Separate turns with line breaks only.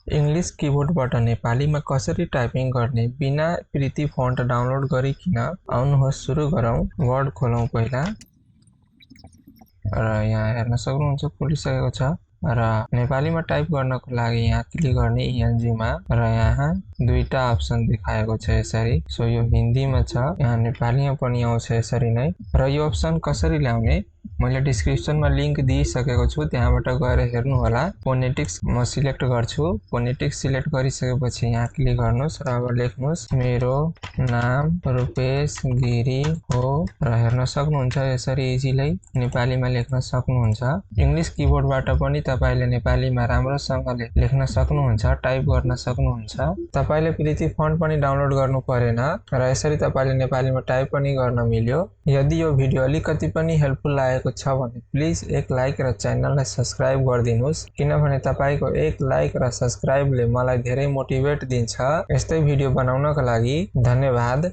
English कीबोर्डबाट नेपालीमा कसरी typing गर्ने बिना प्रीति फन्ट डाउनलोड गरिकिन आउनुहोस् सुरु गरौँ। वर्ड खोलौँ पहिला र यहाँ हेर्न सक्नुहुन्छ खोलिसकेको छ र नेपालीमा टाइप गर्नको लागि यहाँ क्लिक गर्ने ईएनजी मा र यहाँ दुईटा अप्सन देखाएको छ यसरी। सो यो हिन्दीमा छ, यहाँ नेपालीमा पनि आउँछ यसरी नै। र यो अप्सन कसरी ल्याउने मैले डिस्क्रिप्सनमा लिंक दिइसकेको छु, त्यहाँबाट गएर हेर्नु होला। फोनेटिक्स म सिलेक्ट गर्छु। फोनेटिक्स सिलेक्ट गरिसकेपछि यहाँ क्लिक गर्नुस् र अब लेख्नुस् मेरो नाम रुपेश गिरी हो र हेर्न सक्नुहुन्छ यसरी इजिलै नेपालीमा लेख्न सक्नुहुन्छ। इंग्लिश कीबोर्डबाट पनि तपाईले नेपालीमा राम्रोसँगले लेख्न सक्नुहुन्छ, टाइप गर्न सक्नुहुन्छ। तपाईले प्रीति फन्ट पनि डाउनलोड गर्नु परेन र यसरी तपाईले नेपालीमा टाइप पनि गर्न मिल्यो। यदि यो भिडियो अलिकति पनि हेल्पफुल लागेको छ भने प्लिज एक लाइक र च्यानललाई सब्स्क्राइब गरिदिनुस्, किनभने तपाईको एक लाइक र सब्स्क्राइबले मलाई धेरै मोटिभेट दिन्छ यस्तै भिडियो बनाउनका लागि। धन्यवाद।